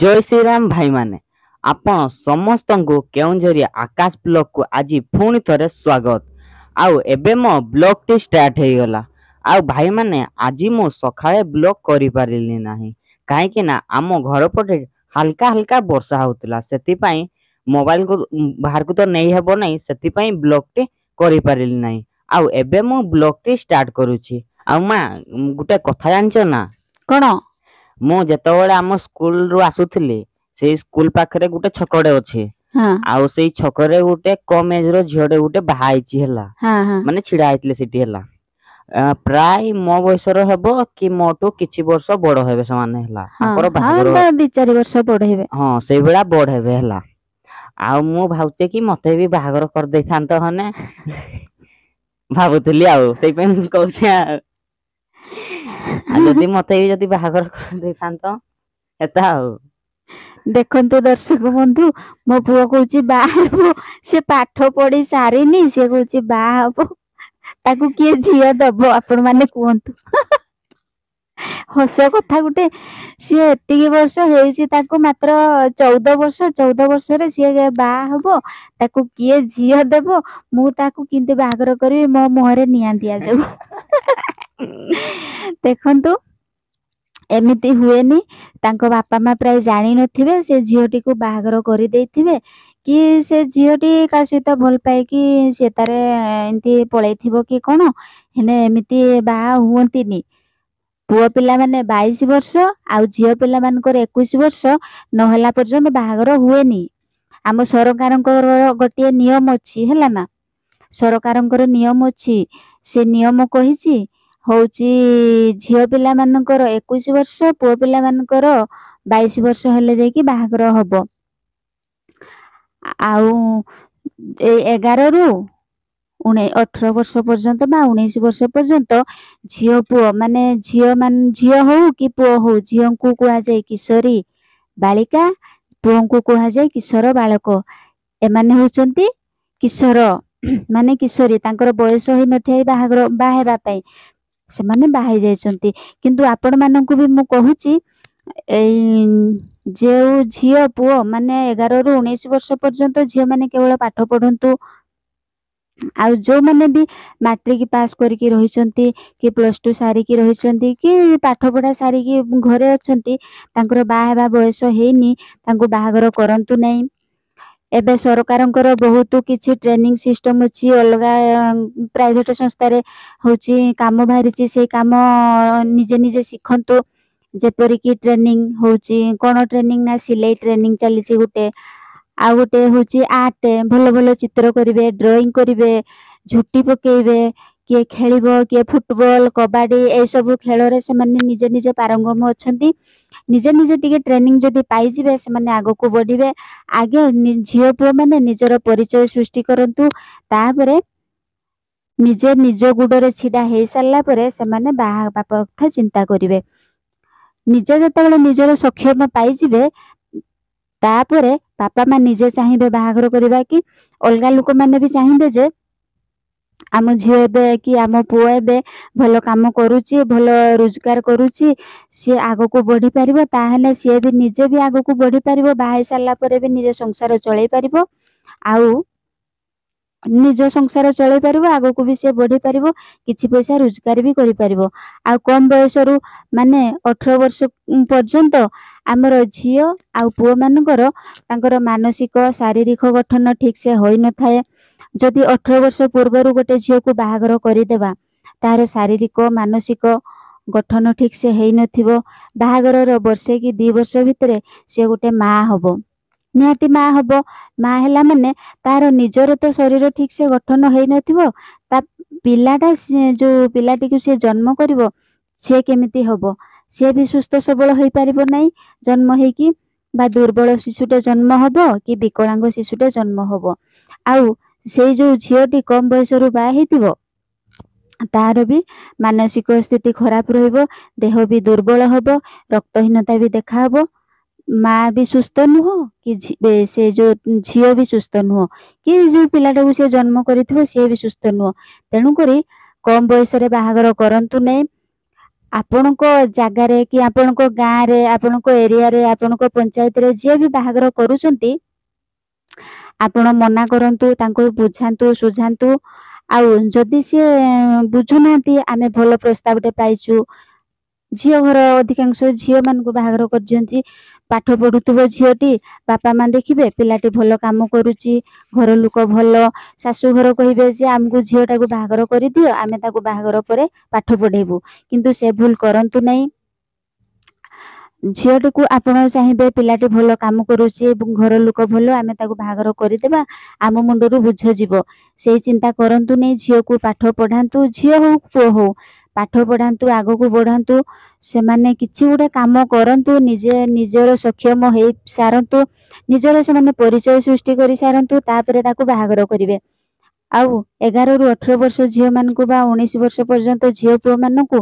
जय श्रीराम भाई माने आपण समस्त को केउंझरिया आकाश ब्लॉग को आज पुणी थरे स्वागत। आउ एबे मो ब्लॉग टी स्टार्ट हे गला। आउ भाई माने आज मु सखाळे ब्लॉग करि पारिली नाही काहे कि ना आम घर पटे हल्का हल्का वर्षा होतला सेति पई मोबाइल को बाहर को तो नहीं हेबो नहीं सेति पई ब्लॉग टी करि पारिली नाही। आउ एबे मु ब्लॉग टी स्टार्ट करूची। आउ मा गुटे कथा जानछो ना कौन मु जेतबेले आम स्कूल रु आसुथिली से स्कूल पाखरे गुटे छकड़े अछि। हाँ आउ सेई छकरे गुटे कम एज रो झियोडे गुटे बाहा आइची होला हाँ हाँ माने छिड़ा आइतले सेठी होला। प्राय मो बयसर हेबो कि मोटो किछि वर्ष बड़ हेबे समान होला तांकर हाँ बाहागर। हाँ 2-4 वर्ष पढ़ेबे। हां सेई बेला बड़ हेबे होला। आउ मु भाउचे कि मते भी बाहागर कर दैथांत हने भाबुतली आउ सेई पे कहउछि आ जदि मते भी जदि बाहागर कर दैथांत एता आउ देखंतु दर्शक बंधु मो पुओ कहूची बा हेबो से पाठ पढ़ी सारिनी से कहूची बा हेबो ताकू किए झियो दबो आपण माने कहंतु हस कथा गुटे सी एतिकी वर्ष हेइची ताकू मात्र 14 वर्ष 14 वर्ष रे सी बा हेबो ताकू किए झियो देबो मु ताकू किंते बाहागर करबी मो मोहरे निया दिया सब देखंतु एमिति हुएनी तांको बापा मा प्राय जानी नथिबे से झियोटी को बाहागर करि देथिबे कि से झियोटी का सहित भल पाए कि से तारे एंती पळैथिबो कि कोन हेने एमिति बाहा हुअंतीनी। पुओ पिला माने 22 वर्ष आउ झियो पिला मानकर 21 वर्ष नहला पर्यंत बाहागर हुएनी। आम सरकारंकर गोटे नियम अछि हैला ना सरकारंकर नियम अछि से नियम कहिछि होउची झियो पिला मानकर 21 वर्ष पुओ पिला मानकर 22 वर्ष हेले जाय कि बाहागर हबो। आउ 11 रु 18 वर्ष पर्यंत बा 19 वर्ष पर्यंत झियो पुओ माने झियो हो कि पुओ हो झियो को कुआ जाय किशोरी बालिका पुओ को कुआ जाय किशोर बालक एमाने होचंती किशोर माने किशोरी तांकर बयस होई नथाय बाहागर बाहेबा पई से माने बाहाई जायचंती। किंतु आपण माननकु भी मु कहूची जे झियो पुओ माने 11 रु 19 वर्ष पर्यंत झियो माने केवल पाठ पढंतु आउ जो माने भी मैट्रिक पास करके रहिचंती कि +2 सारी की रहिचंती कि पाठ पढा सारी की घरे अछंती तांकर बाहेबा बयस हेनी तांको बाहागर करंतु नै। एबे सरकारंकर बहुत किछि ट्रेनिंग सिस्टम अछि अलगा प्राइवेट संस्था रे होची काम बाहरिची से काम निजे निजे सिखंतु जेपरि कि ट्रेनिंग होची कोन ट्रेनिंग ना सिलाई ट्रेनिंग चलीची गुटे आ गुटे होची आर्ट भलो भलो चित्र करिवे ड्राइंग करिवे झुट्टी पकेइबे किए खेलिबो किए फुटबॉल कबड्डी ए सब खेल रे से माने निजे निजे पारंगम अछंती निजे निजे टिके ट्रेनिंग जदी पाई जिवे से माने आगो को बढ़िबे आगे झियो पुओ माने निजर परिचय सृष्टि करंतु तापरे निजे निज गुडरे छिडा हे सारला परे से माने बाहा बापा कथा चिंता करिवे निजे जतबेले निजर सक्षम पाई जिवे तापरे बापा मा निजे चाहिबे बाहागर करिबा कि अलगा लोक माने भी चाहिबे जे आम झियो एबे कि आम पुओ एबे भलो काम करूची भलो रोजगार करूची सी आगो को बढ़ी पारिबो ताहले सी भी निजे भी आगो को बढ़ी पारिबो बाहाई सारला परे भी निजे संसार चलै पारिबो आउ निज संसार चलै पारिबो आगो को भी से बढ़ी पारिबो किछि पैसा रोजगार भी करि पारिबो। आ कम बयस रु माने 18 वर्ष पर्यंत आमर झियो आ पुओ मानकर तांकर मानसिक शारीरिक गठन ठीक से होई न थाए जदि 18 वर्ष पूर्व गोटे झियो को बाहागर करि देबा तार शारीरिक मानसिक गठन ठीक से हेई नथिबो बाहागर रो वर्षे कि 2 वर्ष भितरे से गोटे मां हबो निहाती मां हबो मां हैला माने तार निजर तो शरीर ठीक से गठन हेई नथिबो ता पिलाटा जो पिलाटी को से जन्म करिवो से केमिति हबो से भी सुस्थ सबल होई पारिबो नै जन्म हेई कि बा दुर्बल शिशुटे जन्म हबो कि विकलांग शिशुटे जन्म हबो आउ से जो झियोटी कम बयस रु बा हेतिबो तार भी मानसिक स्थिति खराब रहिबो देह भी दुर्बल हबो रक्तहीनता भी देखा हबो माँ भी सुस्थ नुह कि से जो झियो भी सुस्थ नुह कि जो पिलाटा को से जन्म करिथिबो से भी सुस्थ नुह तेणु करी कम बयस रे बाहागर करंतु नै ଆପଣଙ୍କ ଜାଗାରେ କି ଆପଣଙ୍କ ଗାଁରେ, ଆପଣଙ୍କ ଏରିଆରେ, ଆପଣଙ୍କ ପଞ୍ଚାୟତରେ ଯିଏ ବି ବାହାଘର କରୁଛନ୍ତି, ଆପଣ ମନା କରନ୍ତୁ, ତାଙ୍କୁ ବୁଝାନ୍ତୁ, ସୁଝାନ୍ତୁ। ଆଉ ଯଦି ସିଏ ବୁଝୁନାହାନ୍ତି, ଆମେ ଭଲ ପ୍ରସ୍ତାବଟେ ପାଇଛୁ, ଝିଅ ଘର ଅଧିକାଂଶ ଝିଅ ମାନଙ୍କୁ ବାହାଘର କରିଦିଅନ୍ତି। ପାଠ ପଢୁଥିବ ଝିଅଟି, ବାପା ମା ଦେଖିବେ ପିଲାଟି ଭଲ କାମ କରୁଛି, ଘର ଲୋକ ଭଲ, ଶାଶୁଘର କହିବେ ଯେ ଆମକୁ ଝିଅଟାକୁ ବାହାଘର କରିଦିଅ, ଆମେ ତାକୁ ବାହାଘର ପରେ ପାଠ ପଢେଇବୁ। କିନ୍ତୁ ସେ ଭୁଲ କରନ୍ତୁ ନାହିଁ। ଝିଅଟିକୁ ଆପଣ ଚାହିଁବେ ପିଲାଟି ଭଲ କାମ କରୁଛି ଏବଂ ଘର ଲୋକ ଭଲ, ଆମେ ତାକୁ ବାହାଘର କରିଦେବା, ଆମ ମୁଣ୍ଡରୁ ବୁଝ ଯିବ, ସେଇ ଚିନ୍ତା କରନ୍ତୁ ନାହିଁ। ଝିଅକୁ ପାଠ ପଢାନ୍ତୁ, ଝିଅ ହଉ ପୁଅ ହଉ, ପାଠ ପଢାନ୍ତୁ, ଆଗକୁ ବଢାନ୍ତୁ। ସେମାନେ କିଛି ଗୋଟେ କାମ କରନ୍ତୁ, ନିଜର ସକ୍ଷମ ହେଇ ସାରନ୍ତୁ, ନିଜର ସେମାନେ ପରିଚୟ ସୃଷ୍ଟି କରି ସାରନ୍ତୁ, ତାପରେ ତାକୁ ବାହାଘର କରିବେ। ଆଉ 11ରୁ 18 ବର୍ଷ ଝିଅ ମାନଙ୍କୁ ବା 19 ବର୍ଷ ପର୍ଯ୍ୟନ୍ତ ଝିଅ ପୁଅ ମାନଙ୍କୁ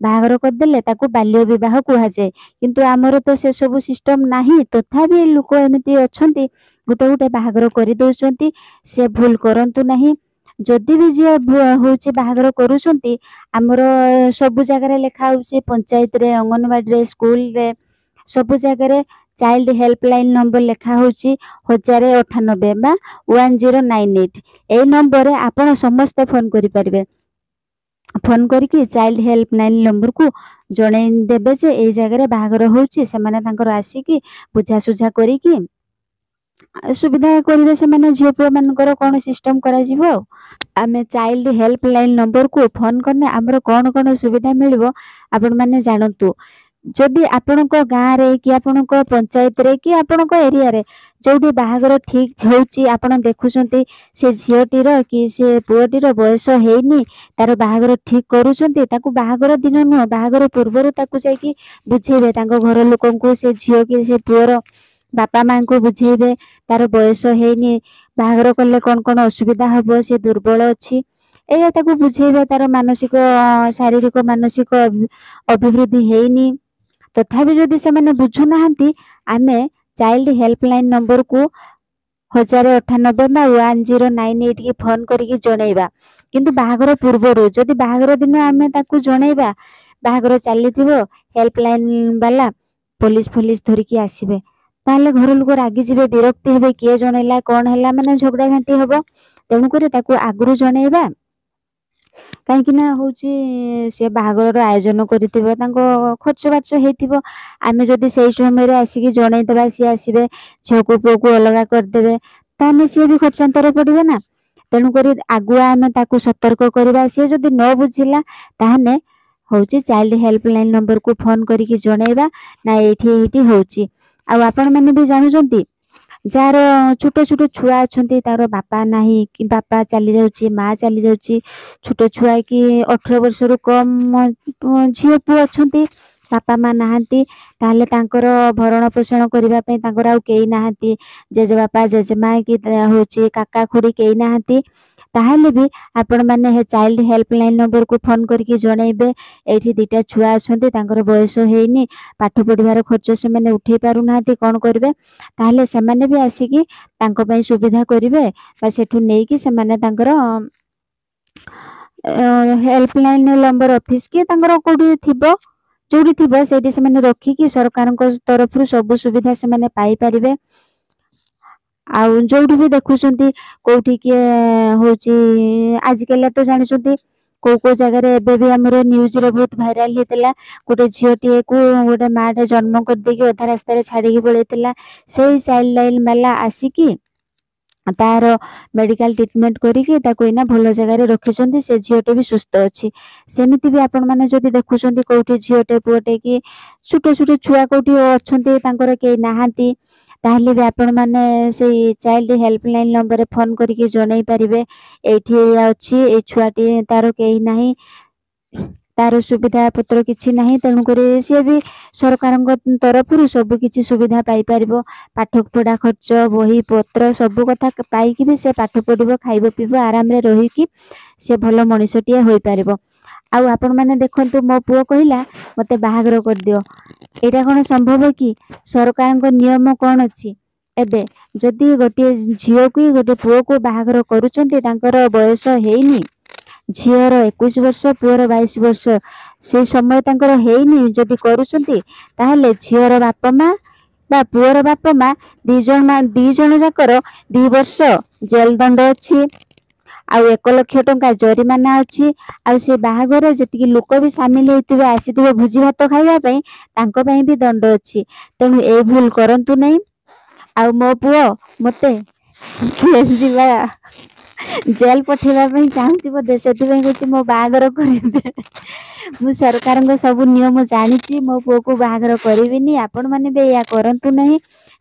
ବାହାଘର କରିଦେଲେ ତାକୁ ବାଲ୍ୟ ବିବାହ କୁହାଯାଏ। କିନ୍ତୁ ଆମର ତ ସେ ସବୁ ସିଷ୍ଟମ ନାହିଁ। ତଥାପି ଲୋକ ଏମିତି ଅଛନ୍ତି, ଗୋଟେ ବାହାଘର କରିଦଉଛନ୍ତି। ସେ ଭୁଲ କରନ୍ତୁ ନାହିଁ। ଯଦି ବି ଯିଏ ହଉଛି ବାହାଘର କରୁଛନ୍ତି, ଆମର ସବୁ ଜାଗାରେ ଲେଖା ହଉଛି, ପଞ୍ଚାୟତରେ, ଅଙ୍ଗନବାଡିରେ, ସ୍କୁଲରେ, ସବୁ ଜାଗାରେ ଚାଇଲ୍ଡ ହେଲ୍ପଲାଇନ ନମ୍ବର ଲେଖା ହଉଛି 1098 ବା 1098। ଏଇ ନମ୍ବରରେ ଆପଣ ସମସ୍ତେ ଫୋନ କରିପାରିବେ। ଫୋନ କରିକି ଚାଇଲ୍ଡ ହେଲ୍ପଲାଇନ ନମ୍ବରକୁ ଜଣେଇ ଦେବେ ଯେ ଏଇ ଜାଗାରେ ବାହାଘର ହଉଛି, ସେମାନେ ତାଙ୍କର ଆସିକି ବୁଝାସୁଝା କରିକି ସୁବିଧା କରିବେ। ସେମାନେ ଝିଅ ପୁଅ ମାନଙ୍କର କଣ ସିଷ୍ଟମ କରାଯିବ। ଆଉ ଆମେ ଚାଇଲ୍ଡ ହେଲ୍ପଲାଇନ ନମ୍ବରକୁ ଫୋନ କଲେ ଆମର କଣ କଣ ସୁବିଧା ମିଳିବ ଆପଣ ମାନେ ଜାଣନ୍ତୁ। ଯଦି ଆପଣଙ୍କ ଗାଁରେ କି ଆପଣଙ୍କ ପଞ୍ଚାୟତରେ କି ଆପଣଙ୍କ ଏରିଆରେ ଯୋଉଠି ବାହାଘର ଠିକ ହଉଛି, ଆପଣ ଦେଖୁଛନ୍ତି ସେ ଝିଅଟିର କି ସେ ପୁଅଟିର ବୟସ ହେଇନି, ତାର ବାହାଘର ଠିକ କରୁଛନ୍ତି, ତାକୁ ବାହାଘର ଦିନ ନୁହଁ, ବାହାଘର ପୂର୍ବରୁ ତାକୁ ଯାଇକି ବୁଝେଇବେ, ତାଙ୍କ ଘର ଲୋକଙ୍କୁ, ସେ ଝିଅ କି ସେ ପୁଅର ବାପା ମାଙ୍କୁ ବୁଝେଇବେ ତାର ବୟସ ହେଇନି, ବାହାଘର କଲେ କଣ କଣ ଅସୁବିଧା ହବ, ସେ ଦୁର୍ବଳ ଅଛି, ଏଇଆ ତାକୁ ବୁଝେଇବେ। ତାର ମାନସିକ, ଶାରୀରିକ, ମାନସିକ ଅଭିବୃଦ୍ଧି ହେଇନି। ତଥାପି ଯଦି ସେମାନେ ବୁଝୁନାହାନ୍ତି, ଆମେ ଚାଇଲ୍ଡ ହେଲ୍ପଲାଇନ ନମ୍ବରକୁ 1098 ବା 1098 କି ଫୋନ କରିକି ଜଣେଇବା। କିନ୍ତୁ ବାହାଘର ପୂର୍ବରୁ, ଯଦି ବାହାଘର ଦିନ ଆମେ ତାକୁ ଜଣେଇବା, ବାହାଘର ଚାଲିଥିବ, ହେଲ୍ପଲାଇନ ବାଲା ପୋଲିସ ଧରିକି ଆସିବେ, ତାହେଲେ ଘର ଲୋକ ରାଗିଯିବେ, ବିରକ୍ତି ହେବେ, କିଏ ଜଣେଇଲା, କଣ ହେଲା, ମାନେ ଝଗଡା ଘାଣ୍ଟି ହବ। ତେଣୁକରି ତାକୁ ଆଗରୁ ଜଣେଇବା। କାହିଁକି ନା ହଉଛି ସେ ବାହାଘରର ଆୟୋଜନ କରିଥିବ, ତାଙ୍କ ଖର୍ଚ୍ଚ ବାର୍ଚ୍ଚ ହେଇଥିବ। ଆମେ ଯଦି ସେଇ ସମୟରେ ଆସିକି ଜଣେଇଦେବା, ସିଏ ଆସିବେ ଝିଅକୁ ପୁଅକୁ ଅଲଗା କରିଦେବେ, ତାହେଲେ ସିଏ ବି ଖର୍ଚ୍ଚାନ୍ତର ପଡିବେ ନା। ତେଣୁକରି ଆଗୁଆ ଆମେ ତାକୁ ସତର୍କ କରିବା। ସିଏ ଯଦି ନ ବୁଝିଲା, ତାହେଲେ ହଉଛି ଚାଇଲ୍ଡ ହେଲ୍ପଲାଇନ ନମ୍ବରକୁ ଫୋନ କରିକି ଜଣେଇବା, ନା ଏଇଠି ହଉଛି। ଆଉ ଆପଣ ମାନେ ବି ଜାଣୁଛନ୍ତି, ଯାହାର ଛୋଟ ଛୋଟ ଛୁଆ ଅଛନ୍ତି, ତାର ବାପା ନାହିଁ କି ବାପା ଚାଲି ଯାଉଛି, ମା ଚାଲି ଯାଉଛି, ଛୋଟ ଛୁଆ କି 18 ବର୍ଷରୁ କମ ଝିଅ ପୁଅ ଅଛନ୍ତି, ବାପା ମା ନାହାନ୍ତି, ତାହେଲେ ତାଙ୍କର ଭରଣ ପୋଷଣ କରିବା ପାଇଁ ତାଙ୍କର ଆଉ କେହି ନାହାନ୍ତି, ଜେଜେବାପା ଜେଜେମା କି ହଉଛି କାକା ଖୁଡି କେହି ନାହାନ୍ତି, ତାହେଲେ ବି ଆପଣ ମାନେ ଚାଇଲ୍ଡ ହେଲ୍ପଲାଇନ ନମ୍ବରକୁ ଫୋନ କରିକି ଜଣେଇବେ, ଏଇଠି 2ଟା ଛୁଆ ଅଛନ୍ତି, ତାଙ୍କର ବୟସ ହେଇନି, ପାଠ ପଢିବାର ଖର୍ଚ୍ଚ ସେମାନେ ଉଠେଇ ପାରୁନାହାନ୍ତି, କଣ କରିବେ। ତାହେଲେ ସେମାନେ ବି ଆସିକି ତାଙ୍କ ପାଇଁ ସୁବିଧା କରିବେ, ବା ସେଠୁ ନେଇକି ସେମାନେ ତାଙ୍କର ହେଲ୍ପଲାଇନ ନମ୍ବର ଅଫିସ କି ତାଙ୍କର କୋଉଠି ଥିବ, ଯୋଉଠି ଥିବ ସେଇଠି ସେମାନେ ରଖିକି ସରକାରଙ୍କ ତରଫରୁ ସବୁ ସୁବିଧା ସେମାନେ ପାଇପାରିବେ। ଆଉ ଯୋଉଠି ବି ଦେଖୁଛନ୍ତି କୋଉଠି କିଏ ହଉଛି, ଆଜିକାଲି ତ ଜାଣିଛନ୍ତି କୋଉ ଜାଗାରେ ଏବେ ବି ଆମର ନ୍ୟୁଜରେ ବହୁତ ଭାଇରାଲ ହେଇଥିଲା, ଗୋଟେ ଝିଅଟିଏକୁ ଗୋଟେ ମାଟେ ଜନ୍ମ କରିଦେଇକି ଅଧା ରାସ୍ତାରେ ଛାଡିକି ପଳେଇଥିଲା। ସେଇ ଚାଇଲ୍ଡ ଲାଇନ ବାଲା ଆସିକି ତାର ମେଡିକାଲ ଟ୍ରିଟମେଣ୍ଟ କରିକି ତାକୁ ଏଇନା ଭଲ ଜାଗାରେ ରଖିଛନ୍ତି, ସେ ଝିଅଟେ ବି ସୁସ୍ଥ ଅଛି। ସେମିତି ବି ଆପଣ ମାନେ ଯଦି ଦେଖୁଛନ୍ତି କୋଉଠି ଝିଅଟେ ପୁଅଟେ କି ଛୋଟ ଛୁଆ କୋଉଠି ଅଛନ୍ତି, ତାଙ୍କର କେହି ନାହାନ୍ତି, ତାହେଲେ ବି ଆପଣ ମାନେ ସେଇ ଚାଇଲ୍ଡ ହେଲ୍ପଲାଇନ ନମ୍ବରରେ ଫୋନ କରିକି ଜଣେଇ ପାରିବେ, ଏଇଠି ଅଛି, ଏଇ ଛୁଆଟି, ତାର କେହି ନାହିଁ, ତାର ସୁବିଧା ପତ୍ର କିଛି ନାହିଁ, ତେଣୁକରି ସିଏ ବି ସରକାରଙ୍କ ତରଫରୁ ସବୁ କିଛି ସୁବିଧା ପାଇପାରିବ। ପାଠ ପଢା ଖର୍ଚ୍ଚ, ବହି ପତ୍ର ସବୁ କଥା ପାଇକି ବି ସେ ପାଠ ପଢିବ, ଖାଇବ ପିଇବ, ଆରାମରେ ରହିକି ସେ ଭଲ ମଣିଷଟିଏ ହୋଇପାରିବ। ଆଉ ଆପଣ ମାନେ ଦେଖନ୍ତୁ, ମୋ ପୁଅ କହିଲା ମତେ ବାହାଘର କରିଦିଅ, ଏଇଟା କଣ ସମ୍ଭବ କି? ସରକାରଙ୍କ ନିୟମ କଣ ଅଛି? ଏବେ ଯଦି ଗୋଟିଏ ଝିଅକୁ ଗୋଟେ ପୁଅକୁ ବାହାଘର କରୁଛନ୍ତି, ତାଙ୍କର ବୟସ ହେଇନି, ଝିଅର 21 ବର୍ଷ ପୁଅର 22 ବର୍ଷ ସେ ସମୟ ତାଙ୍କର ହେଇନି ଯଦି କରୁଛନ୍ତି ତାହେଲେ ଝିଅର ବାପା ମା ବା ପୁଅର ବାପା ମା ଦି ଜଣ ଯାକର 2 ବର୍ଷ ଜେଲ ଦଣ୍ଡ ଅଛି ଆଉ 1 ଲକ୍ଷ ଟଙ୍କା ଜରିମାନା ଅଛି ଆଉ ସେ ବାହାଘର ଯେତିକି ଲୋକ ବି ସାମିଲ ହେଇଥିବେ ଆସିଥିବେ ଭୋଜି ଭାତ ଖାଇବା ପାଇଁ ତାଙ୍କ ପାଇଁ ବି ଦଣ୍ଡ ଅଛି। ତେଣୁ ଏଇ ଭୁଲ କରନ୍ତୁ ନାହିଁ। ଆଉ ମୋ ପୁଅ ମତେ ଜେଲ ପଠେଇବା ପାଇଁ ଚାହୁଁଛି ବୋଧେ ସେଥିପାଇଁ କହୁଛି ମୋ ବାହାଘର କରିଦେ। ମୁଁ ସରକାରଙ୍କ ସବୁ ନିୟମ ଜାଣିଛି ମୋ ପୁଅକୁ ବାହାଘର କରିବିନି ଆପଣମାନେ ବି ଏଇଆ କରନ୍ତୁ ନାହିଁ।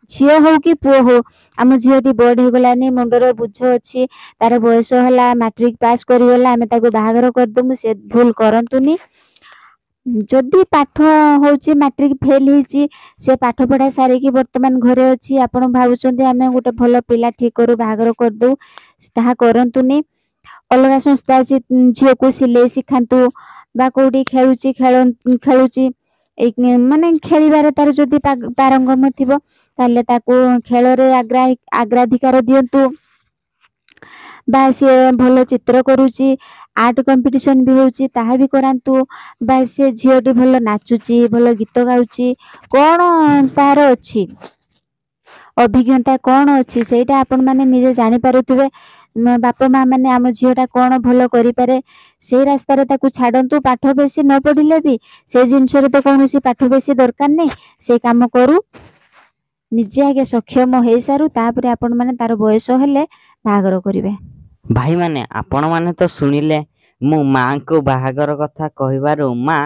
ଝିଅ ହଉ କି ପୁଅ ହଉ ଆମ ଝିଅଟି ବଡ ହେଇଗଲାନି ମୁଣ୍ଡର ବୁଝ ଅଛି ତାର ବୟସ ହେଲା ମାଟ୍ରିକ ପାସ୍ କରିଗଲା ଆମେ ତାକୁ ବାହାଘର କରିଦବୁ ସେ ଭୁଲ କରନ୍ତୁନି। ଯଦି ପାଠ ହଉଛି ମାଟ୍ରିକ ଫେଲ ହେଇଛି ସେ ପାଠ ପଢା ସାରିକି ବର୍ତ୍ତମାନ ଘରେ ଅଛି ଆପଣ ଭାବୁଛନ୍ତି ଆମେ ଗୋଟେ ଭଲ ପିଲା ଠିକ କରୁ ବାହାଘର କରିଦଉ ତାହା କରନ୍ତୁନି। ଅଲଗା ସଂସ୍ଥା ଅଛି ଝିଅକୁ ସିଲେଇ ଶିଖାନ୍ତୁ ବା କୋଉଠି ଖେଳୁଛି ଏଇ ମାନେ ଖେଳିବାରେ ତାର ଯଦି ପାରଙ୍ଗମ ଥିବ ତାହେଲେ ତାକୁ ଖେଳରେ ଅଗ୍ରାଧିକାର ଦିଅନ୍ତୁ। ବା ସିଏ ଭଲ ଚିତ୍ର କରୁଛି ଆର୍ଟ କମ୍ପିଟିସନ ବି ହଉଛି ତାହା ବି କରାନ୍ତୁ। ବା ସେ ଝିଅଟି ଭଲ ନାଚୁଛି ଭଲ ଗୀତ ଗାଉଛି କଣ ତାର ଅଛି ଅଭିଜ୍ଞତା କଣ ଅଛି ସେଇଟା ଆପଣ ମାନେ ନିଜେ ଜାଣିପାରୁଥିବେ। ବାପା ମା ମାନେ ଆମ ଝିଅଟା କଣ ଭଲ କରିପାରେ ସେଇ ରାସ୍ତାରେ ତାକୁ ଛାଡନ୍ତୁ। ପାଠ ବେଶୀ ନ ପଢିଲେ ବି ସେ ଜିନିଷରେ ତ କୌଣସି ପାଠ ବେଶୀ ଦରକାର ନାହିଁ ସେ କାମ କରୁ ନିଜେ ଆଗେ ସକ୍ଷମ ହେଇସାରୁ ତାପରେ ଆପଣ ମାନେ ତାର ବୟସ ହେଲେ ବାହାଘର କରିବେ। ଭାଇମାନେ ଆପଣମାନେ ତ ଶୁଣିଲେ ମୁଁ ମାଙ୍କୁ ବାହାଘର କଥା କହିବାରୁ ମା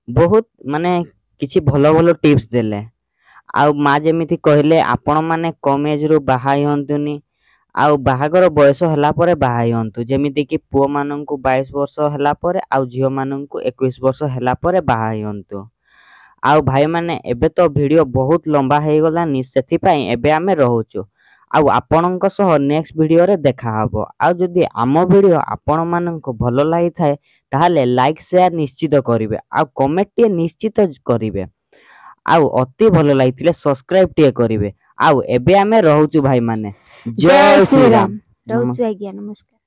ବହୁତ ମାନେ କିଛି ଭଲ ଭଲ ଟିପ୍ସ ଦେଲେ। ଆଉ ମା ଯେମିତି କହିଲେ ଆପଣମାନେ କମ୍ ଏଜରୁ ବାହା ହୁଅନ୍ତୁନି ଆଉ ବାହାଘର ବୟସ ହେଲା ପରେ ବାହା ହୁଅନ୍ତୁ। ଯେମିତିକି ପୁଅମାନଙ୍କୁ 22 ବର୍ଷ ହେଲା ପରେ ଆଉ ଝିଅମାନଙ୍କୁ 21 ବର୍ଷ ହେଲା ପରେ ବାହା ହୁଅନ୍ତୁ। ଆଉ ଭାଇମାନେ ଏବେ ତ ଭିଡ଼ିଓ ବହୁତ ଲମ୍ବା ହେଇଗଲାନି ସେଥିପାଇଁ ଏବେ ଆମେ ରହୁଛୁ। ଆଉ ଆପଣଙ୍କ ସହ ନେକ୍ସଟ ଭିଡ଼ିଓରେ ଦେଖାହବ। ଆଉ ଯଦି ଆମ ଭିଡ଼ିଓ ଆପଣମାନଙ୍କୁ ଭଲ ଲାଗିଥାଏ ତାହେଲେ ଲାଇକ୍ ସେୟାର ନିଶ୍ଚିତ କରିବେ ଆଉ କମେଣ୍ଟଟିଏ ନିଶ୍ଚିତ କରିବେ ଆଉ ଅତି ଭଲ ଲାଗିଥିଲେ ସବସ୍କ୍ରାଇବ ଟିକେ କରିବେ। ଆଉ ଏବେ ଆମେ ରହୁଛୁ ଭାଇମାନେ। ଜୟ ଜୟ ଶ୍ରୀରାମ। ଶ୍ରୀରାମ ରହୁଛୁ ଆଜ୍ଞା ନମସ୍କାର।